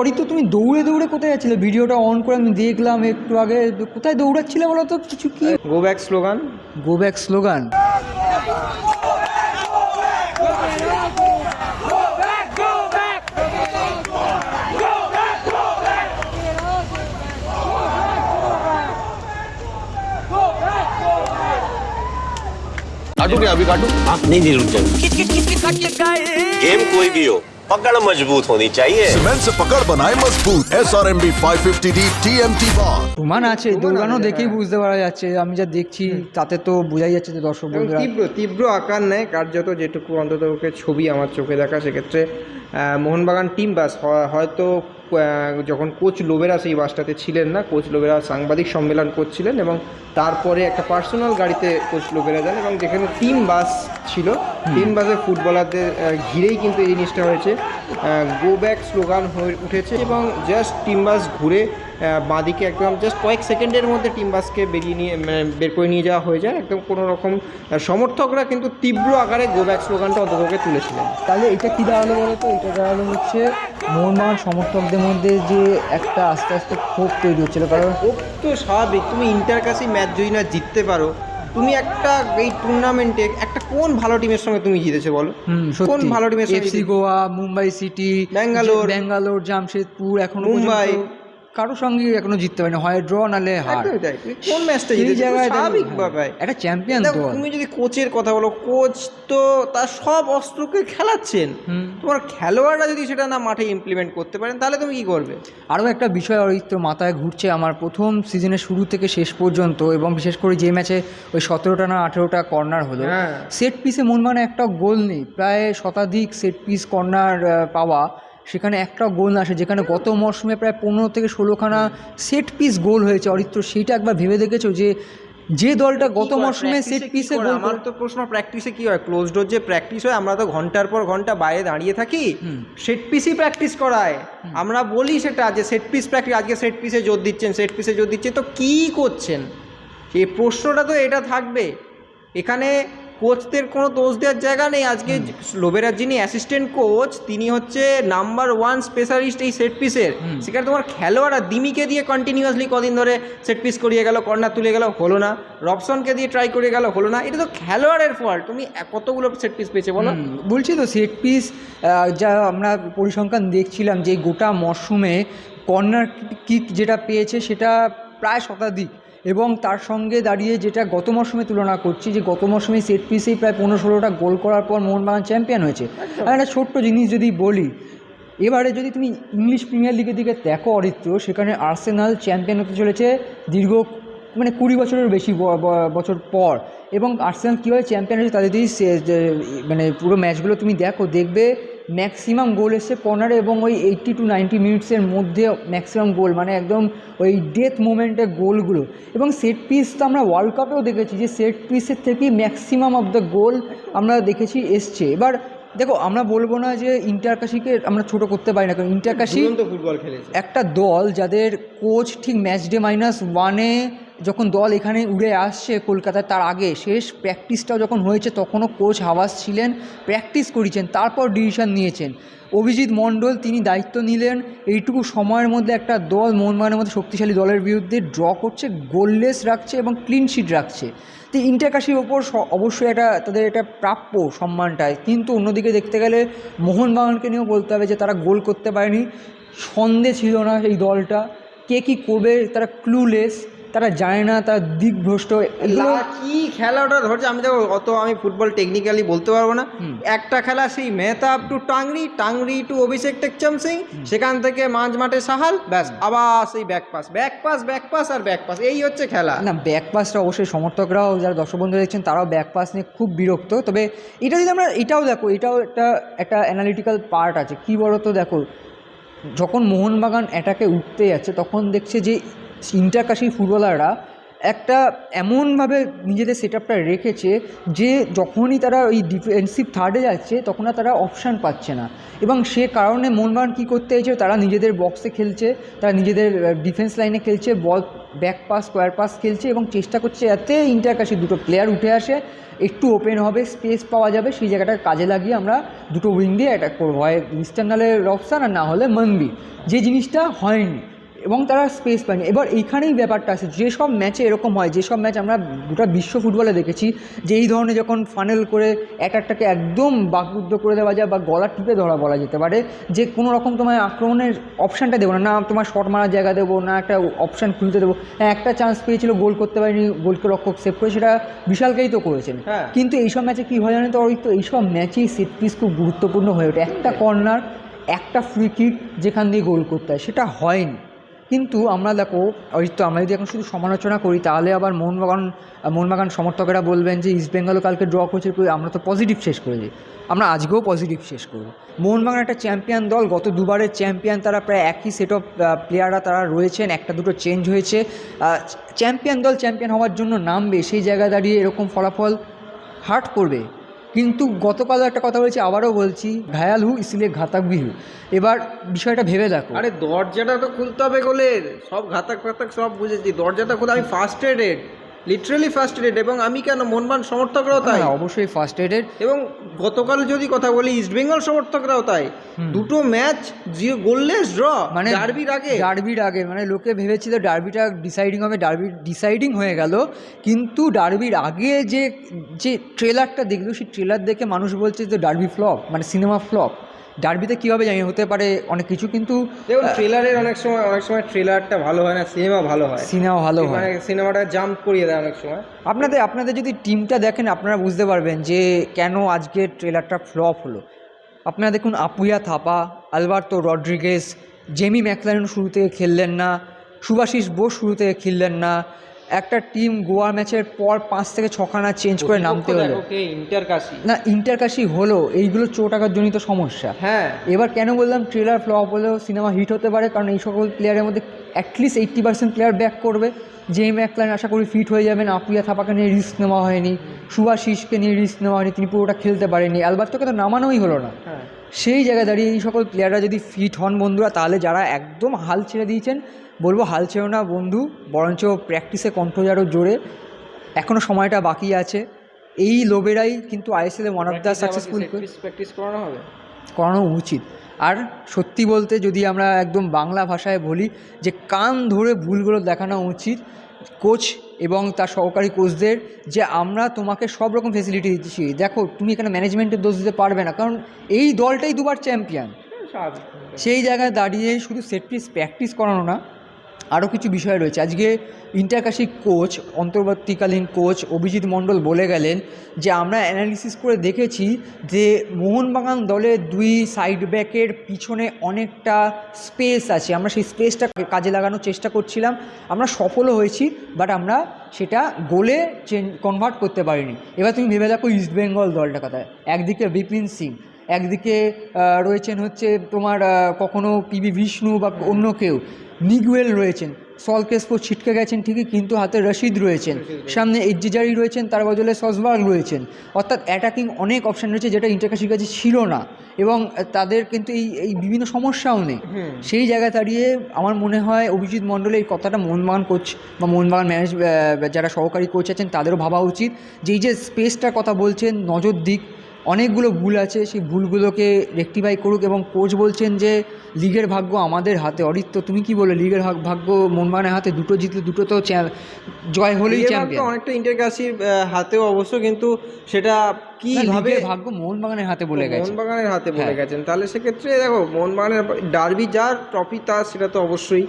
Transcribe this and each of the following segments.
অরিত্র, তুমি দৌড়ে দৌড়ে কোথায় যাচ্ছিলে? ভিডিওটা অন করে আমি দেখলাম একটু আগে। কোথায় দৌড়াচ্ছিলে বলো তো? কিছু কি go back slogan? Go back slogan? काटू क्या अभी काटू? आप नहीं रुक जाएंगे। गेम कोई भी हो, पकड़ मजबूत होनी चाहिए। सीमेंट से पकड़ बनाए मजबूत। SRMB 550D TMT bar। প্রমাণ আছে, দৌড়ানো দেখেই বুঝতে পারা যাচ্ছে। আমি যা দেখছি তাতে তো বোঝাই যাচ্ছে যে দর্শক বন্ধুরা তীব্র আকার নেয় কার্যত, যেটুকু অন্তত ছবি আমার চোখে দেখা। সেক্ষেত্রে মোহনবাগান টিম বাস হয়তো যখন কোচ লোবেরা সেই বাসটাতে ছিলেন না, কোচ লোবেরা সাংবাদিক সম্মেলন করছিলেন এবং তারপরে একটা পার্সোনাল গাড়িতে কোচ লোবেরা যান এবং যেখানে টিম বাস ছিল, টিম বাসে ফুটবলারদের ঘিরেই কিন্তু এই জিনিসটা হয়েছে। গো ব্যাক স্লোগান হয়ে উঠেছে এবং জাস্ট টিম বাস ঘুরে বাঁদিকে একদম জাস্ট কয়েক সেকেন্ডের মধ্যে টিম বাসকে বের করে নিয়ে যাওয়া হয়ে যায়। একদম কোনো রকম সমর্থকরা কিন্তু তীব্র আকারে গো ব্যাক স্লোগানটা অন্ততকে তুলেছিলেন। তাহলে এটা কী দাঁড়ালো বলো তো? এটা দাঁড়ালো হচ্ছে মোহনবাগান সমর্থকদের মধ্যে যে একটা আস্তে আস্তে ক্ষোভ তৈরি হচ্ছিলো। কারণ ক্ষোভ তো স্বাভাবিক, তুমি ইন্টারকাশি ম্যাচ যদি না জিততে পারো, তুমি একটা এই টুর্নামেন্টে একটা কোন ভালো টিমের সঙ্গে তুমি জিতেছো বলো? কোন ভালো টিমের সঙ্গে? এফসি গোয়া, মুম্বাই সিটি, ব্যাঙ্গালোর, জামশেদপুর, এখন মুম্বাই, কারোর সঙ্গে এখনো জিততে পারেনি, হয় ড্র নালে হার। কোন ম্যাচটা জিতেছে? স্বাভাবিক ভাবে একটা চ্যাম্পিয়ন দল। তুমি যদি কোচের কথা বলো, কোচ তো তার সব অস্ত্রকে খেলাচ্ছেন, তোমার খেলোয়াড়রা যদি সেটা না মাঠে ইমপ্লিমেন্ট করতে পারেন তাহলে তুমি কি করবে? আরও একটা বিষয় অরিত্র মাথায় ঘুরছে আমার প্রথম সিজনের শুরু থেকে শেষ পর্যন্ত, এবং বিশেষ করে যে ম্যাচে ওই 17টা না 18টা কর্নার হলো, সেট পিসে মোহনবাগানে একটা গোল নেই। প্রায় শতাধিক সেট পিস কর্নার পাওয়া, সেখানে একটা গোল না আসে, যেখানে গত মরশুমে প্রায় 15 থেকে 16খানা সেট পিস গোল হয়েছে। অরিত্র, সেইটা একবার ভেবে দেখেছো যে দলটা গত মরশুমে সেট পিসে গোল? আমার তো প্রশ্ন, প্র্যাকটিসে কি হয়? ক্লোজ ডোর যে প্র্যাকটিস হয়, আমরা তো ঘন্টার পর ঘন্টা বাইরে দাঁড়িয়ে থাকি, সেট পিসই প্র্যাকটিস করায়। আমরা বলি সেটা যে সেট পিস প্র্যাকটিস, আজকে সেট পিসে জোর দিচ্ছেন, সেট পিসে জোর দিচ্ছেন, তো কী করছেন? এই প্রশ্নটা তো এটা থাকবে। এখানে কোচদের কোনো দোষ দেওয়ার জায়গা নেই। আজকে লোবেরার যিনি অ্যাসিস্ট্যান্ট কোচ, তিনি হচ্ছে নাম্বার 1 স্পেশালিস্ট এই সেট পিসের। সেখানে তোমার খেলোয়াড়রা দিমিকে দিয়ে কন্টিনিউয়াসলি কদিন ধরে সেট পিস করিয়ে গেল, কর্নার তুলে গেল, হলো না। রবসনকে দিয়ে ট্রাই করে গেল, হলো না। এটা তো খেলোয়াড়ের ফল্ট। তুমি কতগুলো সেট পিস পেয়েছে বলো? বলছি তো, সেট পিস যা আমরা পরিসংখ্যান দেখছিলাম যে গোটা মরশুমে কর্নার কিক যেটা পেয়েছে সেটা প্রায় শতাধিক, এবং তার সঙ্গে দাঁড়িয়ে যেটা গত মরশুমে তুলনা করছি, যে গত মরশুমে সেট পিসেই প্রায় 15-16টা গোল করার পর মোহনবাগান চ্যাম্পিয়ন হয়েছে। আর একটা ছোট্ট জিনিস যদি বলি, এবারে যদি তুমি ইংলিশ প্রিমিয়ার লিগের দিকে দেখো অরিত্র, সেখানে আর্সেনাল চ্যাম্পিয়ন হতে চলেছে দীর্ঘ 20 বছরের বেশি বছর পর। এবং আর্সেনাল কীভাবে চ্যাম্পিয়ন হয়েছে তাদের যদি পুরো ম্যাচগুলো তুমি দেখবে ম্যাক্সিমাম গোল এসছে কর্নারে, এবং ওই 80 to 90 মিনিটসের মধ্যে ম্যাক্সিমাম গোল, একদম ওই ডেথ মোমেন্টের গোলগুলো। এবং সেট পিস তো আমরা ওয়ার্ল্ড কাপেও দেখেছি যে সেট পিসের থেকেই ম্যাক্সিমাম অফ দ্য গোল আমরা দেখেছি এসছে। এবার দেখো, আমরা বলবো না যে ইন্টারকাশিকে আমরা ছোটো করতে পারি না, কারণ ইন্টারকাশি ফুটবল খেলেছে একটা দল যাদের কোচ ঠিক ম্যাচ ডে -1-এ যখন দল এখানে উড়ে আসছে কলকাতায়, তার আগে শেষ প্র্যাকটিসটাও যখন হয়েছে তখনও কোচ হাওয়াস ছিলেন, প্র্যাকটিস করেছেন, তারপর ডিসিশন নিয়েছেন। অভিজিৎ মণ্ডল তিনি দায়িত্ব নিলেন, এইটুকু সময়ের মধ্যে একটা দল মোহনবাগানের মধ্যে শক্তিশালী দলের বিরুদ্ধে ড্র করছে, গোললেস রাখছে এবং ক্লিন শিট রাখছে। তো ইন্টারকাশির ওপর অবশ্যই তাদের এটা প্রাপ্য সম্মানটায়। কিন্তু অন্যদিকে দেখতে গেলে মোহনবাগানকে নিয়েও বলতে হবে যে তারা গোল করতে পারেনি, সন্দেহ ছিল না এই দলটা, কে কী করবে তারা ক্লুলেস, তারা জানে না, তারা দিকভ্রষ্ট। কি খেলাটা ধরছে, আমি ফুটবল টেকনিক্যালি বলতে পারবো না। একটা খেলা সেই মেহতাব টু টাংরি টু অভিষেক টেকচাম সিং, সেখান থেকে মাঝমাঠে সাহাল, ব্যাস আবার সেই ব্যাকপাস আর ব্যাকপাস, এই হচ্ছে খেলা। না, ব্যাকপাসটা অবশ্যই সমর্থকরাও, যারা দর্শক বন্ধু দেখছেন তারাও ব্যাকপাস নিয়ে খুব বিরক্ত। তবে এটা যদি আমরা এটাও দেখো, এটাও একটা অ্যানালিটিক্যাল পার্ট আছে। কী বলো তো, দেখো যখন মোহনবাগান অ্যাটাকে উঠতে যাচ্ছে তখন দেখছে যে ইন্টারকাশি ফুটবলাররা একটা এমনভাবে নিজেদের সেট আপটা রেখেছে যে যখনই তারা ওই ডিফেন্সিভ থার্ডে যাচ্ছে তখন আর তারা অপশান পাচ্ছে না, এবং সে কারণে মোহনবাগান কী করতে হয়েছে, তারা নিজেদের বক্সে খেলছে, তারা নিজেদের ডিফেন্স লাইনে খেলছে, ball back pass square pass খেলছে এবং চেষ্টা করছে যাতে ইন্টারকাশি দুটো প্লেয়ার উঠে আসে, একটু ওপেন হবে, স্পেস পাওয়া যাবে, সেই জায়গাটা কাজে লাগিয়ে আমরা দুটো উইং দিয়ে অ্যাটাক করবো, হয় ইস্টার্নালে রবসান আর না হলে মনবি, যে জিনিসটা হয়নি এবং তারা স্পেস পায়নি। এবার এইখানেই ব্যাপারটা আছে, যেসব ম্যাচে এরকম হয়, যেসব ম্যাচ আমরা গোটা বিশ্ব ফুটবলে দেখেছি যে এই ধরনের যখন ফানেল করে অ্যাটাকটাকে একদম বাকরুদ্ধ করে দেওয়া যায় বা গলা টিপে ধরা বলা যেতে পারে, যে কোনো রকম তোমার আক্রমণের অপশানটা দেবো না, না তোমার শট মারার জায়গা দেবো, না একটা অপশান খুলতে দেবো। হ্যাঁ, একটা চান্স পেয়েছিল, গোল করতে পারিনি, গোলকে রক্ষক সেভ করে, সেটা বিশালকেই তো করেছেন। কিন্তু এইসব ম্যাচে কী হয় জানেন তো, ওই তো এইসব ম্যাচেই সেট পিস খুব গুরুত্বপূর্ণ হয়ে ওঠে, একটা কর্নার, একটা ফ্রি কিক যেখান দিয়ে গোল করতে হয়, সেটা হয়নি। কিন্তু আমরা দেখো, ওই তো আমরা যদি এখন শুধু সমালোচনা করি তাহলে আবার মোহনবাগান সমর্থকেরা বলবেন যে ইস্টবেঙ্গলও কালকে ড্র করেছে, আমরা তো পজিটিভ শেষ করেছি, আমরা আজকেও পজিটিভ শেষ করব। মোহনবাগান একটা চ্যাম্পিয়ন দল, গত দুবারের চ্যাম্পিয়ন, তারা প্রায় একই সেট অফ প্লেয়াররা তারা রয়েছেন, একটা দুটো চেঞ্জ হয়েছে, চ্যাম্পিয়ন দল চ্যাম্পিয়ন হওয়ার জন্য নামবে, সেই জায়গায় দাঁড়িয়ে এরকম ফলাফল হার্ট করবে। কিন্তু গতকালও একটা কথা বলেছি, আবারও বলছি, ঘায়াল হু ইসিলে ঘাতাক বিহু। এবার বিষয়টা ভেবে দেখো, আরে দরজাটা তো খুলতে হবে গোলের, সব ঘাতাক সব বুঝেছি, দরজাটা খুলে আমি ফার্স্ট্রেটেড, লিটারালি ফার্স্ট্রেটেড, এবং আমি কেন, মোহনবাগান সমর্থকরাও তাই, অবশ্যই ফার্স্ট এডেড। এবং গতকাল যদি কথা বলি ইস্টবেঙ্গল সমর্থকরাও তাই, দুটো ম্যাচ গোললেস ড্র, মানে ডার্বির আগে মানে লোকে ভেবেছিল ডার্বিটা ডিসাইডিং হবে, ডার্বি ডিসাইডিং হয়ে গেল, কিন্তু ডার্বির আগে যে ট্রেলারটা দেখলো, সেই ট্রেলার দেখে মানুষ বলছে যে ডার্বি ফ্লপ, মানে সিনেমা ফ্লপ। ডার্বিতে কী হবে জানি, হতে পারে অনেক কিছু, কিন্তু দেখুন ট্রেলারের অনেক সময় ট্রেলারটা ভালো হয় না, সিনেমা ভালো হয়, মানে সিনেমাটা জাম্প করিয়ে দেয় অনেক সময়। আপনাদের যদি টিমটা দেখেন আপনারা বুঝতে পারবেন যে কেন আজকে ট্রেলারটা ফ্লপ হলো। আপনারা দেখুন, Apuia Thapa, Alberto Rodriguez, Jamie Maclaren শুরু থেকে খেললেন না, সুভাশিস বোস শুরু থেকে খেললেন না, একটা টিম গোয়া ম্যাচের পর 5 থেকে 6 খানা চেঞ্জ করে নামতে হলো না, ইন্টারকাশি হলো, এইগুলো চোট আঘাতজনিত সমস্যা। হ্যাঁ, এবার কেন বললাম ট্রেলার ফ্লপ হলেও সিনেমা হিট হতে পারে, কারণ এই সকল প্লেয়ারের মধ্যে অ্যাটলিস্ট 80% প্লেয়ার ব্যাক করবে। জেমি ম্যাকলারেন আশা করি ফিট হয়ে যাবেন, আপুইয়া থাপাকে নিয়ে রিস্ক নেওয়া হয়নি, সুভাশিসকে নিয়ে রিস্ক নেওয়া হয়নি, তিনি পুরোটা খেলতে পারেনি, আলবার্তোকে তো নামানোই হলো না। সেই জায়গায় দাঁড়িয়ে এই সকল প্লেয়াররা যদি ফিট হন বন্ধুরা, তাহলে যারা একদম হাল ছেড়ে দিয়েছেন, বলবো হাল ছেড়ো না বন্ধু, বরঞ্চ প্র্যাকটিসে কণ্ঠ আরও জোরে, এখনও সময়টা বাকি আছে। এই লোবেরাই কিন্তু আইএসএলে one of the successful practice করানো উচিত। আর সত্যি বলতে যদি আমরা একদম বাংলা ভাষায় বলি, যে কান ধরে ভুলগুলো দেখানো উচিত কোচ এবং তার সহকারী কোচদের, যে আমরা তোমাকে সব রকম ফেসিলিটি দিচ্ছি, দেখো তুমি এখানে ম্যানেজমেন্টের দোষ দিতে পারবে না, কারণ এই দলটাই দুবার চ্যাম্পিয়ন। সেই জায়গায় দাঁড়িয়ে শুধু সেট পিস প্র্যাকটিস করানো না, আরও কিছু বিষয় রয়েছে। আজকে ইন্টারকাশি কোচ, অন্তর্বর্তীকালীন কোচ অভিজিৎ মণ্ডল বলে গেলেন যে আমরা অ্যানালিসিস করে দেখেছি যে মোহনবাগান দলের 2 সাইড ব্যাকের পিছনে অনেকটা স্পেস আছে, আমরা সেই স্পেসটা কাজে লাগানোর চেষ্টা করছিলাম, আমরা সফলও হয়েছি, বাট আমরা সেটা গোলে কনভার্ট করতে পারিনি। এবার তুমি ভেবে দেখো ইস্টবেঙ্গল দলটা কথায়, একদিকে বিপিন সিং, একদিকে রয়েছেন হচ্ছে তোমার কখনো পিবি বিষ্ণু বা অন্য কেউ, নিগুয়েল রয়েছেন, সলকেসপো ছিটকে গেছেন ঠিকই, কিন্তু হাতে রশিদ রয়েছেন, সামনে এজ্জিজারি রয়েছেন, তার বদলে সসবার্গ রয়েছেন, অর্থাৎ অ্যাটাকিং অনেক অপশান রয়েছে যেটা ইন্টারকাশির কাছে ছিল না, এবং তাদের কিন্তু এই বিভিন্ন সমস্যাও নেই। সেই জায়গায় দাঁড়িয়ে আমার মনে হয় অভিজিৎ মণ্ডলের এই কথাটা মোহনবাগান কোচ বা মোহনবাগান যারা সহকারী কোচ আছেন তাদেরও ভাবা উচিত, যে এই যে স্পেসটার কথা বলছেন, নজর দিক, অনেকগুলো ভুল আছে, সেই ভুলগুলোকে রেকটিফাই করুক। এবং কোচ বলছেন যে লিগের ভাগ্য আমাদের হাতে। অরিত্য তুমি কি বলে, লিগের ভাগ্য মোহনবাগানের হাতে, দুটো জিতলে দুটো তো জয় হলেই চ্যাম্পিয়ন, অনেকটা ইন্টারকাশির হাতেও অবশ্য, কিন্তু সেটা কিভাবে ভাগ্য মোহনবাগানের হাতে বলে গেছে, মোহনবাগানের হাতে বলে গেছেন, তাহলে সেক্ষেত্রে দেখো মোহনবাগানের ডার্বি যার ট্রফি তার, সেটা তো অবশ্যই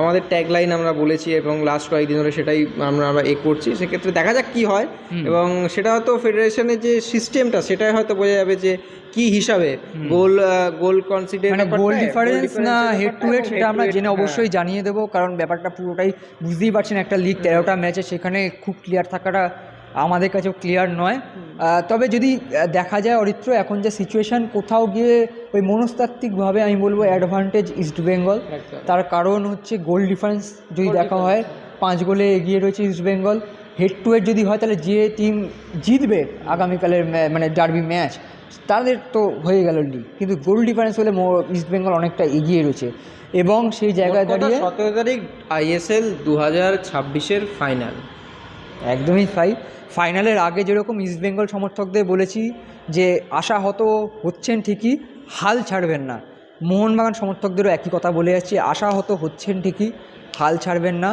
আমাদের ট্যাগলাইন আমরা বলেছি, এবং লাস্ট কয়েকদিন ধরে সেটাই আমরা করছি। সেক্ষেত্রে দেখা যাক কি হয়, এবং সেটা হয়তো ফেডারেশনের যে সিস্টেমটা সেটাই হয়তো বোঝা যাবে যে কি হিসাবে গোল কনসিডার, মানে গোল ডিফারেন্স না হেড টু হেড, সেটা আমরা জেনে অবশ্যই জানিয়ে দেবো, কারণ ব্যাপারটা পুরোটাই বুঝতেই পারছেন, একটা লিগ 13টা ম্যাচে, সেখানে খুব ক্লিয়ার থাকাটা আমাদের কাছেও ক্লিয়ার নয়। তবে যদি দেখা যায় অরিত্র, এখন যে সিচুয়েশান, কোথাও গিয়ে ওই মনস্তাত্ত্বিকভাবে আমি বলবো অ্যাডভান্টেজ ইস্টবেঙ্গল, তার কারণ হচ্ছে গোল ডিফারেন্স যদি দেখা হয়, 5 গোলে এগিয়ে রয়েছে ইস্টবেঙ্গল। হেড টু হেড যদি হয় তাহলে যে টিম জিতবে আগামীকালের মানে ডার্বি ম্যাচ তাদের তো হয়ে গেল লিগ, কিন্তু গোল ডিফারেন্স হলে ইস্টবেঙ্গল অনেকটা এগিয়ে রয়েছে এবং সেই জায়গায় দাঁড়িয়ে 17 তারিখ ISL 2026-এর ফাইনাল। একদমই ফাইনালের আগে যেরকম ইস্টবেঙ্গল সমর্থকদের বলেছি যে আশাহত হচ্ছেন ঠিকই, হাল ছাড়বেন না। মোহনবাগান সমর্থকদেরও একই কথা বলে যাচ্ছি, আশাহত হচ্ছেন ঠিকই, হাল ছাড়বেন না,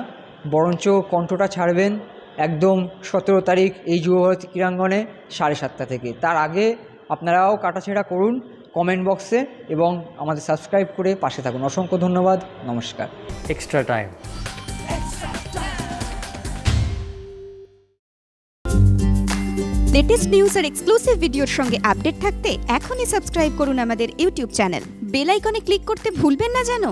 বরঞ্চ কণ্ঠটা ছাড়বেন একদম 17 তারিখ এই যুবভারতী ক্রীড়াঙ্গনে 7:30 থেকে। তার আগে আপনারাও কাটাছেড়া করুন কমেন্ট বক্সে এবং আমাদের সাবস্ক্রাইব করে পাশে থাকুন। অসংখ্য ধন্যবাদ, নমস্কার। Extra time. লেটেস্ট নিউজ আর এক্সক্লুসিভ ভিডিওর সঙ্গে আপডেট থাকতে এখনই সাবস্ক্রাইব করুন আমাদের ইউটিউব চ্যানেল। বেল আইকনে ক্লিক করতে ভুলবেন না যেন।